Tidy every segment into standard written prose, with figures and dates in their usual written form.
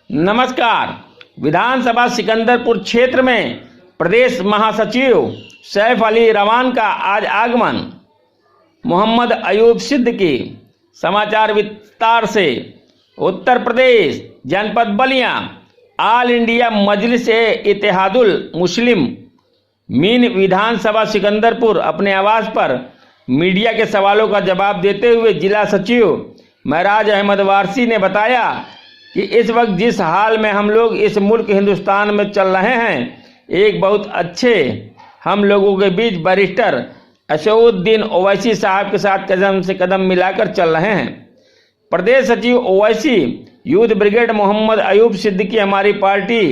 नमस्कार। विधानसभा सिकंदरपुर क्षेत्र में प्रदेश महासचिव सैफ अली रमान का आज आगमन। मोहम्मद अयूब सिद्दीकी। समाचार विस्तार से। उत्तर प्रदेश जनपद बलिया ऑल इंडिया मजलिस ए इत्तेहादुल मुस्लिम मीन विधानसभा सिकंदरपुर अपने आवास पर मीडिया के सवालों का जवाब देते हुए जिला सचिव महराज अहमद वारसी ने बताया कि इस वक्त जिस हाल में हम लोग इस मुल्क हिंदुस्तान में चल रहे हैं, एक बहुत अच्छे हम लोगों के बीच बैरिस्टर असदुद्दीन ओवैसी साहब के साथ कदम से कदम मिलाकर चल रहे हैं। प्रदेश सचिव ओवैसी यूथ ब्रिगेड मोहम्मद अयूब सिद्दीकी हमारी पार्टी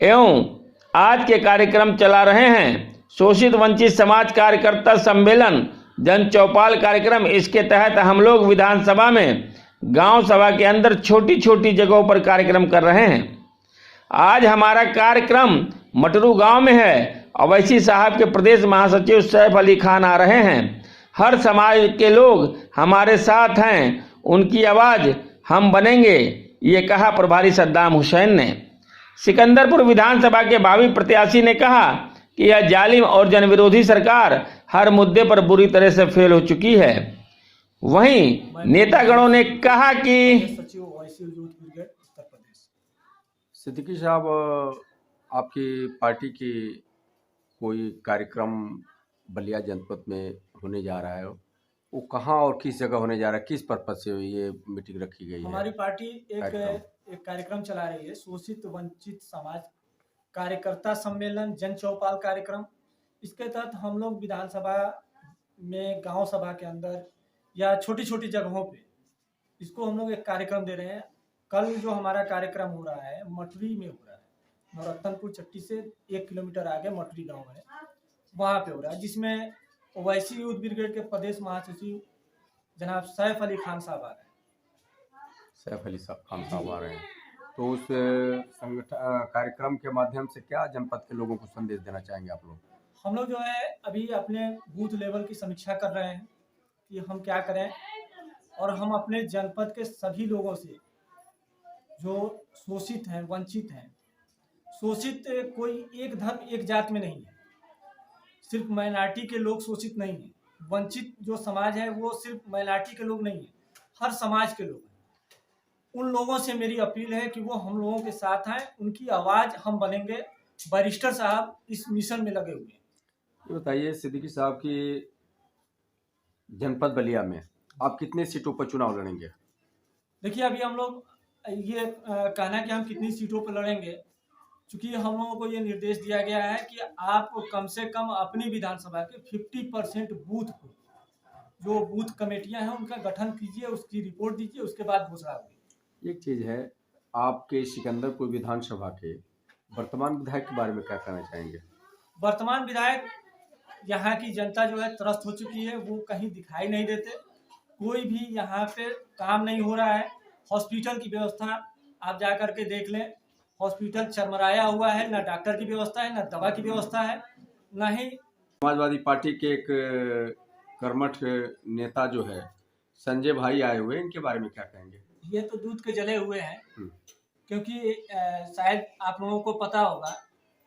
एवं आज के कार्यक्रम चला रहे हैं। शोषित वंचित समाज कार्यकर्ता सम्मेलन जन चौपाल कार्यक्रम, इसके तहत हम लोग विधानसभा में गांव सभा के अंदर छोटी छोटी जगहों पर कार्यक्रम कर रहे हैं। आज हमारा कार्यक्रम मटरू गांव में है। ओवैसी साहब के प्रदेश महासचिव सैफ अली खान आ रहे हैं। हर समाज के लोग हमारे साथ हैं, उनकी आवाज हम बनेंगे, ये कहा प्रभारी सद्दाम हुसैन ने। सिकंदरपुर विधानसभा के भावी प्रत्याशी ने कहा कि यह जालिम और जनविरोधी सरकार हर मुद्दे पर बुरी तरह से फेल हो चुकी है। वहीं नेतागणों ने कहा कि सचिव ओवैसी यूथ ब्रिगेड उत्तर प्रदेश। सिद्दीकी साहब, आपकी पार्टी की कोई कार्यक्रम बलिया जनपद में होने जा रहा है, वो कहाँ और किस जगह होने जा रहा है, किस पर्पज से ये मीटिंग रखी गई है? हमारी पार्टी एक कार्यक्रम चला रही है, शोषित वंचित समाज कार्यकर्ता सम्मेलन जन चौपाल कार्यक्रम। इसके तहत हम लोग विधानसभा में गांव सभा के अंदर या छोटी छोटी जगहों पे इसको हम लोग एक कार्यक्रम दे रहे हैं। कल जो हमारा कार्यक्रम हो रहा है मटरी में हो रहा है, नौरत्नपुर चट्टी से 1 किलोमीटर आगे मटरी गांव है, वहाँ पे हो रहा है, जिसमें ओवैसी यूथ ब्रिगेड के प्रदेश महासचिव जनाब सैफ अली खान साहब आ रहे हैं। सैफ अली खान साहब आ रहे हैं, तो उस संगठन कार्यक्रम के माध्यम से क्या जनपद के लोगों को संदेश देना चाहेंगे आप लोग? हम लोग जो है अभी अपने बूथ लेवल की समीक्षा कर रहे हैं कि हम क्या करें, और हम अपने जनपद के सभी लोगों से जो शोषित हैं, वंचित हैं, शोषित कोई एक धर्म एक जात में नहीं है, सिर्फ माइनॉरिटी के लोग शोषित नहीं हैं। वंचित जो समाज है वो सिर्फ माइनॉरिटी के लोग नहीं है, हर समाज के लोग हैं। उन लोगों से मेरी अपील है कि वो हम लोगों के साथ हैं, उनकी आवाज़ हम बनेंगे। बैरिस्टर साहब इस मिशन में लगे हुए हैं। ये बताइए सिद्दीकी साहब की जनपद बलिया में आप कितने सीटों पर चुनाव लड़ेंगे? देखिए, अभी हम लोग ये कहना कि हम कितनी सीटों पर लड़ेंगे, क्योंकि हम लोगों को ये निर्देश दिया गया है कि आप कम से कम अपनी विधानसभा के 50% बूथ को, जो बूथ कमेटियां हैं उनका गठन कीजिए, उसकी रिपोर्ट दीजिए, उसके बाद घोषणा होगी। एक चीज़ है, आपके सिकंदरपुर विधानसभा के वर्तमान विधायक के बारे में क्या कहना चाहेंगे? वर्तमान विधायक, यहाँ की जनता जो है त्रस्त हो चुकी है, वो कहीं दिखाई नहीं देते, कोई भी यहाँ पे काम नहीं हो रहा है। हॉस्पिटल की व्यवस्था आप जा करके देख लें, हॉस्पिटल चरमराया हुआ है, ना डॉक्टर की व्यवस्था है, ना दवा की व्यवस्था है, ना ही। समाजवादी पार्टी के एक कर्मठ नेता जो है संजय भाई आए हुए, इनके बारे में क्या कहेंगे? ये तो दूध के जले हुए हैं, क्योंकि शायद आप लोगों को पता होगा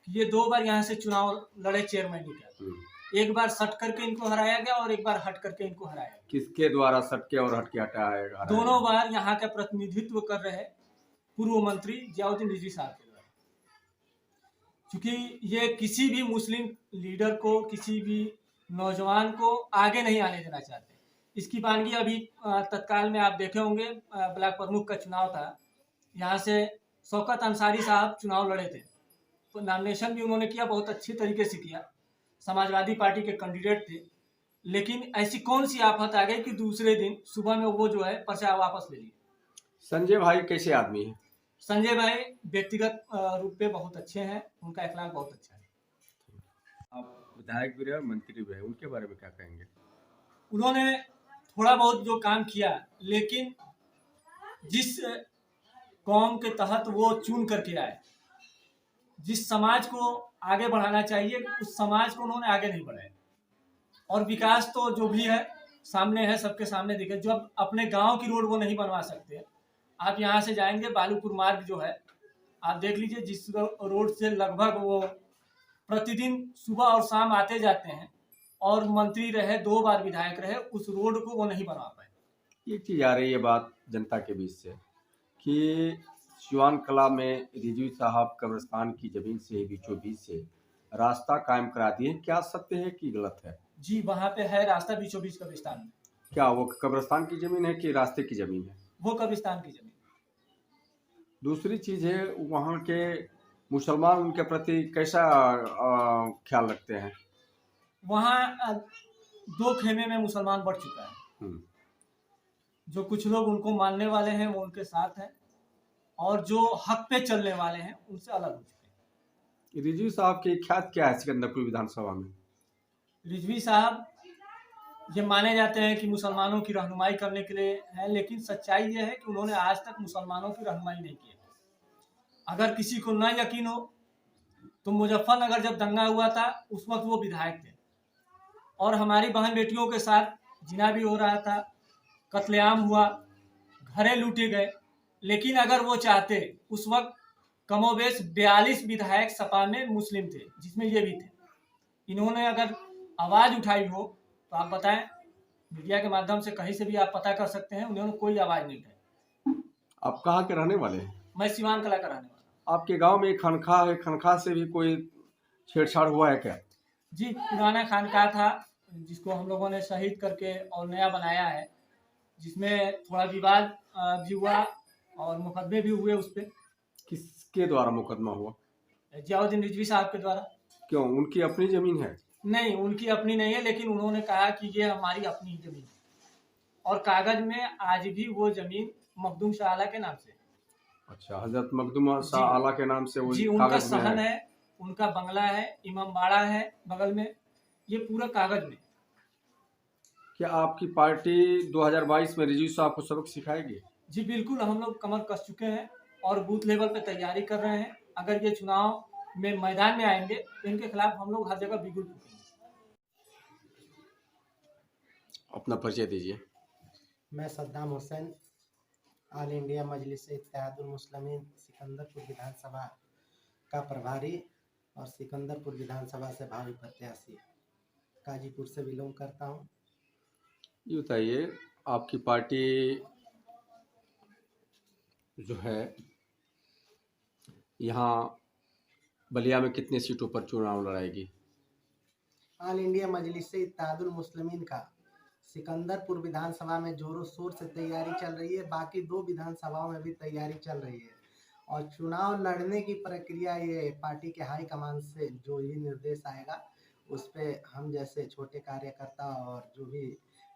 कि ये 2 बार यहाँ से चुनाव लड़े चेयरमैन का। एक बार सट करके इनको हराया गया और एक बार हट करके इनको हराया गया। किसके द्वारा सटके और हटके हटाया? दोनों बार यहाँ का प्रतिनिधित्व कर रहे पूर्व मंत्री जियाउद्दीन रिजवी साहब के द्वारा, क्योंकि ये किसी भी मुस्लिम लीडर को, किसी भी नौजवान को आगे नहीं आने देना चाहते। इसकी बानगी अभी तत्काल में आप देखे होंगे, ब्लॉक प्रमुख का चुनाव था, यहाँ से शौकत अंसारी साहब चुनाव लड़े थे, तो नॉमिनेशन भी उन्होंने किया, बहुत अच्छी तरीके से किया, समाजवादी पार्टी के कैंडिडेट थे। लेकिन ऐसी कौन सी आफत आ गई कि दूसरे दिन सुबह में वो जो है पर्चा वापस ले लिए। संजय भाई कैसे आदमी है? संजय भाई व्यक्तिगत रूप पे बहुत अच्छे हैं, उनका अखलाक बहुत अच्छा है। आप विधायक भी रहे, मंत्री भी रहे, उनके बारे में क्या कहेंगे? उन्होंने थोड़ा बहुत जो काम किया, लेकिन जिस कौम के तहत वो चुन करके आए, जिस समाज को आगे बढ़ाना चाहिए, उस समाज को उन्होंने आगे नहीं बढ़ाया। और विकास तो जो भी है सामने है, सबके सामने दिखे। जब अपने गांव की रोड वो नहीं बनवा सकते, आप यहाँ से जाएंगे बालूपुर मार्ग जो है आप देख लीजिए, जिस रोड से लगभग वो प्रतिदिन सुबह और शाम आते जाते हैं, और मंत्री रहे, 2 बार विधायक रहे, उस रोड को वो नहीं बना पाए। एक चीज़ आ रही है बात जनता के बीच से कि सिवान कला में रिजवी साहब कब्रिस्तान की ज़मीन से बीचों बीच से रास्ता कायम करा दिए, क्या सत्य है कि गलत है? जी, वहाँ पे है रास्ता बीचों बीच कब्रिस्तान में। क्या वो कब्रिस्तान की ज़मीन है कि रास्ते की ज़मीन है? वो कब्रिस्तान की ज़मीन। दूसरी चीज़ है, वहाँ के मुसलमान उनके प्रति कैसा ख्याल रखते हैं? वहाँ 2 खेमे में मुसलमान बढ़ चुका है। हम्म, जो कुछ लोग उनको मानने वाले हैं वो उनके साथ हैं, और जो हक पे चलने वाले हैं उनसे अलग हो चुके हैं। रिजवी साहब की ख्यात क्या है सिकंदरपुर विधानसभा में? रिजवी साहब ये माने जाते हैं कि मुसलमानों की रहनुमाई करने के लिए है, लेकिन सच्चाई ये है कि उन्होंने आज तक मुसलमानों की रहनुमाई नहीं की है। अगर किसी को न यकीन हो तो मुजफ्फरनगर जब दंगा हुआ था उस वक्त वो विधायक थे, और हमारी बहन बेटियों के साथ जिना भी हो रहा था, कत्लेआम हुआ, घरे लूटे गए, लेकिन अगर वो चाहते, उस वक्त कमोबेश 42 विधायक सपा में मुस्लिम थे, जिसमें ये भी थे। इन्होंने अगर आवाज़ उठाई हो तो आप बताएं, मीडिया के माध्यम से कहीं से भी आप पता कर सकते हैं, उन्होंने कोई आवाज़ नहीं उठाई। आप कहाँ के रहने वाले हैं? मैं सिवान कला का रहने वाला हूं। आपके गांव में एक खानखा है, खानखा से भी कोई छेड़छाड़ हुआ है क्या? जी, पुराना खानका था जिसको हम लोगों ने शहीद करके और नया बनाया है, जिसमें थोड़ा विवाद भी हुआ और मुकदमे भी हुए उस पर। किसके द्वारा मुकदमा हुआ? जियाउद्दीन रिजवी साहब के द्वारा। क्यों, उनकी अपनी जमीन है? नहीं, उनकी अपनी नहीं है, लेकिन उन्होंने कहा कि ये हमारी अपनी ही जमीन है, और कागज में आज भी वो जमीन मखदूम शाह आला के नाम से। अच्छा, हजरत मखदूम शाह आला के नाम से वो जी, उनका कागज में सहन है, उनका बंगला है, इमामबाड़ा है बगल में, ये पूरा कागज में। क्या आपकी पार्टी 2022 में रिजवी साहब को सबक सिखाएगी? जी बिल्कुल, हम लोग कमर कस चुके हैं और बूथ लेवल पे तैयारी कर रहे हैं। अगर ये चुनाव में मैदान में आएंगे तो इनके खिलाफ हम लोग हर जगह बिगुल फूकेंगे। अपना परिचय दीजिए। मैं सद्दाम हुसैन, ऑल इंडिया मजलिस इत्तेहादुल मुस्लिमीन सिकंदरपुर विधानसभा का प्रभारी और सिकंदरपुर विधानसभा से भावी प्रत्याशी गाजीपुर से बिलोंग करता हूं। ये बताइए, आपकी पार्टी जो है यहाँ बलिया में कितनी सीटों पर चुनाव लड़ाएगी? ऑल इंडिया मजलिस इत्तेहादुल मुस्लिमीन का सिकंदरपुर विधानसभा में जोरों शोर से तैयारी चल रही है। बाकी 2 विधानसभाओं में भी तैयारी चल रही है, और चुनाव लड़ने की प्रक्रिया ये पार्टी के हाई कमान से जो भी निर्देश आएगा उस पे हम जैसे छोटे कार्यकर्ता और जो भी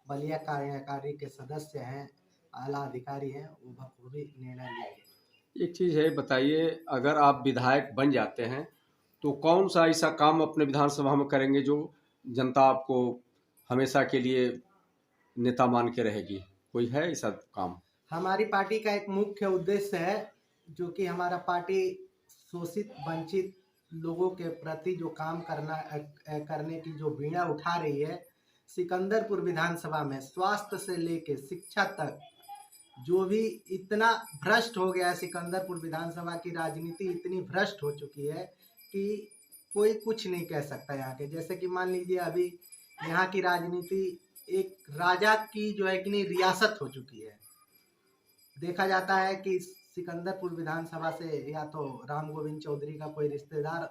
बलिया कार्यकारी के सदस्य हैं, आला अधिकारी हैं, वो बखूबी निर्णय लेंगे। एक चीज़ है, बताइए, अगर आप विधायक बन जाते हैं तो कौन सा ऐसा काम अपने विधानसभा में करेंगे जो जनता आपको हमेशा के लिए नेता मान के रहेगी? कोई है ऐसा काम? हमारी पार्टी का एक मुख्य उद्देश्य है, जो कि हमारा पार्टी शोषित वंचित लोगों के प्रति जो काम करने की जो बीड़ा उठा रही है। सिकंदरपुर विधानसभा में स्वास्थ्य से लेके शिक्षा तक जो भी इतना भ्रष्ट हो गया है, सिकंदरपुर विधानसभा की राजनीति इतनी भ्रष्ट हो चुकी है कि कोई कुछ नहीं कह सकता यहाँ के। जैसे कि मान लीजिए, अभी यहाँ की राजनीति एक राजा की जो है कि नहीं रियासत हो चुकी है। देखा जाता है कि सिकंदरपुर विधानसभा से या तो राम गोविंद चौधरी का कोई रिश्तेदार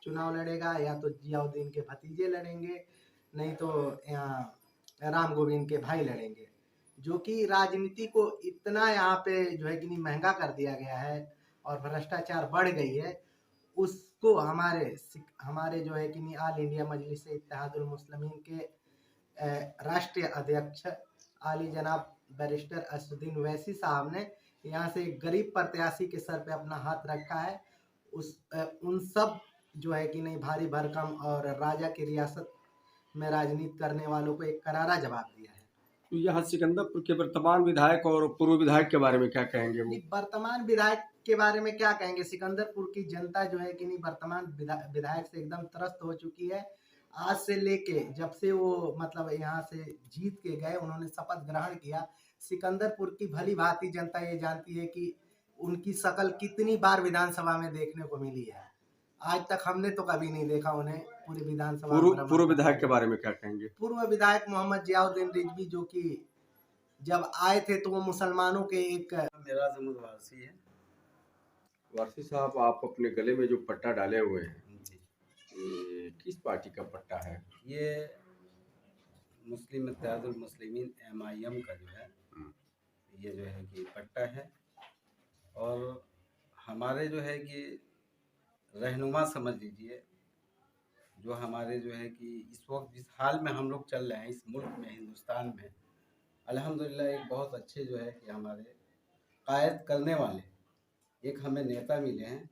चुनाव लड़ेगा, या तो जियाउद्दीन के भतीजे लड़ेंगे, नहीं तो यहाँ राम गोविंद के भाई लड़ेंगे। जो कि राजनीति को इतना यहाँ पे जो है कि नहीं महंगा कर दिया गया है और भ्रष्टाचार बढ़ गई है। उसको हमारे जो है कि नहीं ऑल इंडिया मजलिस इत्तेहादुल मुस्लिमीन के राष्ट्रीय अध्यक्ष आली जनाब बैरिस्टर असदुद्दीन वैसी साहब ने यहाँ से एक गरीब प्रत्याशी के सर पे अपना हाथ रखा है। उन सब जो है कि नहीं भारी भरकम और राजा की रियासत में राजनीति करने वालों को एक करारा जवाब दिया है। तो यहाँ सिकंदरपुर के वर्तमान विधायक और पूर्व विधायक के बारे में क्या कहेंगे? वो वर्तमान विधायक के बारे में क्या कहेंगे? सिकंदरपुर की जनता जो है कि नहीं वर्तमान विधायक से एकदम त्रस्त हो चुकी है। आज से लेके जब से वो मतलब यहाँ से जीत के गए, उन्होंने शपथ ग्रहण किया, सिकंदरपुर की भली भांति जनता ये जानती है कि उनकी शक्ल कितनी बार विधानसभा में देखने को मिली है। आज तक हमने तो कभी नहीं देखा उन्हें पूरी विधानसभा में। पूर्व विधायक के बारे में क्या कहेंगे? पूर्व विधायक मोहम्मद जियाउद्दीन रिजवी जो कि जब आए थे तो वो मुसलमानों के एक मेरा जमुद वारसी है। वारसी साहब, आप अपने गले में जो पट्टा डाले हुए हैं, जी, ये किस पार्टी का पट्टा है? ये मुस्लिम इत्तेहादुल मुस्लिमीन MIM का जो है ये जो है कि पट्टा है। और हमारे जो है कि रहनुमा समझ लीजिए, जो हमारे जो है कि इस वक्त जिस हाल में हम लोग चल रहे हैं इस मुल्क में, हिंदुस्तान में, अल्हम्दुलिल्लाह एक बहुत अच्छे जो है कि हमारे कायद करने वाले एक हमें नेता मिले हैं,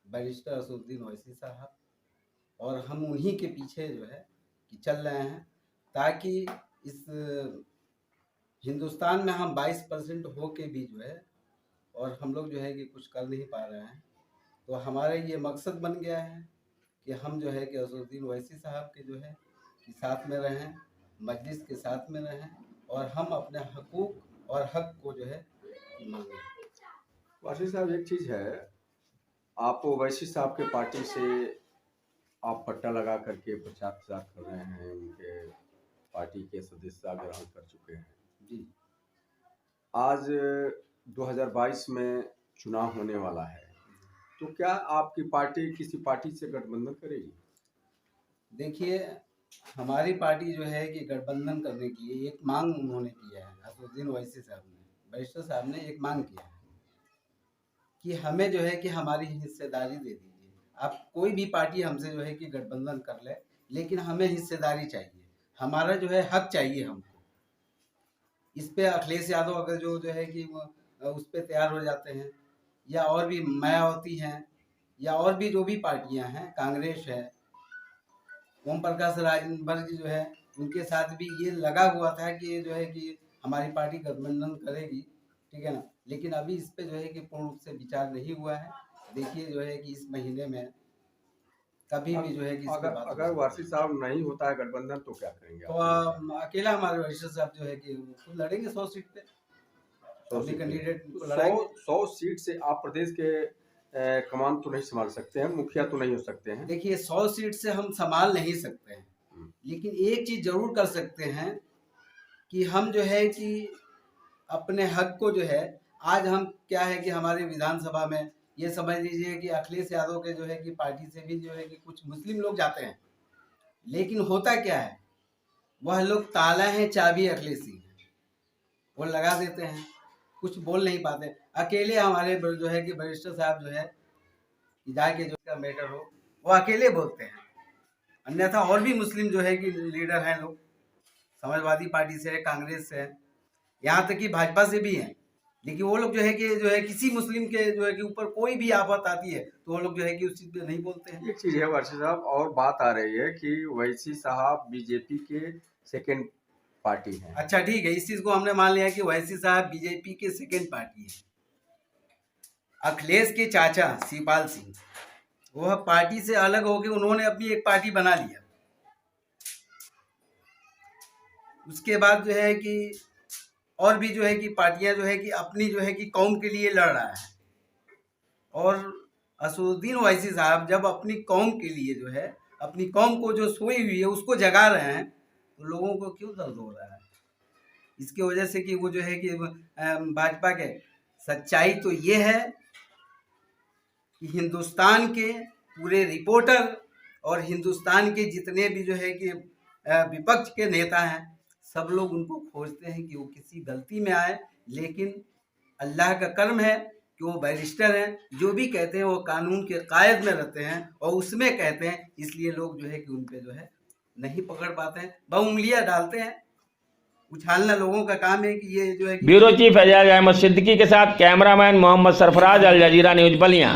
बैरिस्टर असदुद्दीन ओवैसी साहब। और हम उन्हीं के पीछे जो है कि चल रहे हैं, ताकि इस हिंदुस्तान में हम 22% हो के भी जो है और हम लोग जो है कि कुछ कर नहीं पा रहे हैं। तो हमारे ये मकसद बन गया है कि हम जो है कि असदुद्दीन ओवैसी साहब के जो है कि साथ में रहें, मजलिस के साथ में रहें और हम अपने हकूक़ और हक को जो है मांगें। वारसी साहब, एक चीज़ है, आप ओवैसी साहब के पार्टी से आप पट्टा लगा करके प्रचार प्रसार कर रहे हैं, उनके पार्टी के सदस्यता ग्रहण कर चुके हैं जी। आज 2022 में चुनाव होने वाला है, तो क्या आपकी पार्टी किसी पार्टी से गठबंधन करेगी? देखिए, हमारी पार्टी जो है कि गठबंधन करने की एक मांग उन्होंने किया है, असदुद्दीन ओवैसी साहब ने, बैरिस्टर साहब ने एक मांग किया है कि हमें जो है कि हमारी हिस्सेदारी दे दीजिए। आप कोई भी पार्टी हमसे जो है कि गठबंधन कर ले, लेकिन हमें हिस्सेदारी चाहिए, हमारा जो है हक चाहिए हमको। इस पे अखिलेश यादव अगर जो है कि उस पे तैयार हो जाते हैं, या और भी मायावती हैं, या और भी जो भी पार्टियां हैं, कांग्रेस है, ओम प्रकाश राजभर जो है उनके साथ भी ये लगा हुआ था कि ये जो है कि हमारी पार्टी गठबंधन करेगी, ठीक है ना। लेकिन अभी इस पे जो है कि पूर्ण रूप से विचार नहीं हुआ है। देखिए जो है कि इस महीने में कभी भी जो है कि अगर वारसी साहब नहीं होता है गठबंधन तो क्या करेंगे? तो अकेला हमारे बैरिस्टर साहब जो है कि खुद लड़ेंगे 100 सीट पे, 100 कैंडिडेट को लड़ाएंगे। 100 सीट से आप प्रदेश के कमान तो नहीं संभाल सकते हैं, मुखिया तो नहीं हो सकते हैं। देखिए, 100 सीट से हम संभाल नहीं सकते हैं, लेकिन एक चीज जरूर कर सकते हैं कि हम जो है कि अपने हक को जो है, आज हम क्या है कि हमारे विधानसभा में ये समझ लीजिए कि अखिलेश यादव के जो है कि पार्टी से भी जो है कि कुछ मुस्लिम लोग जाते हैं, लेकिन होता क्या है, वह लोग ताला है चाबी अखिलेशी है, वो लगा देते हैं, कुछ बोल नहीं पाते। अकेले हमारे जो है कि बैरिस्टर साहब जो है जाके जो का मैटर हो वो अकेले बोलते हैं, अन्यथा और भी मुस्लिम जो है कि लीडर हैं लोग, समाजवादी पार्टी से है, कांग्रेस से है, यहाँ तक कि भाजपा से भी हैं, लेकिन वो लोग जो है कि किसी मुस्लिम के जो है कि ऊपर कोई भी आफत आती है तो वो लोग जो है कि उस चीज़ पे नहीं बोलते हैं। एक चीज़ है वारसी साहब, और बात आ रही है कि ओवैसी साहब बीजेपी के सेकेंड पार्टी हैं। अच्छा ठीक है, इस चीज़ को हमने मान लिया कि ओवैसी साहब बीजेपी के सेकेंड पार्टी है। अखिलेश के चाचा शिवपाल सिंह वह पार्टी से अलग होकर उन्होंने अपनी एक पार्टी बना लिया। उसके बाद जो है कि और भी जो है कि पार्टियां जो है कि अपनी जो है कि कौम के लिए लड़ रहा है, और असदुद्दीन ओवैसी साहब जब अपनी कौम के लिए जो है, अपनी कौम को जो सोई हुई है उसको जगा रहे हैं, तो लोगों को क्यों दर्द हो रहा है? इसकी वजह से कि वो जो है कि भाजपा के सच्चाई तो ये है कि हिंदुस्तान के पूरे रिपोर्टर और हिंदुस्तान के जितने भी जो है कि विपक्ष के नेता हैं, सब लोग उनको खोजते हैं कि वो किसी गलती में आए, लेकिन अल्लाह का कर्म है कि वो बैरिस्टर हैं, जो भी कहते हैं वो कानून के कायद में रहते हैं और उसमें कहते हैं, इसलिए लोग जो है कि उन पे जो है नहीं पकड़ पाते हैं, बहुंगलियां डालते हैं। उछालना लोगों का काम है कि ये जो है। ब्यूरो चीफ एजाज अहमद सिद्दीकी के साथ कैमरामैन मोहम्मद सरफराज, अल जजीरा न्यूज बलिया।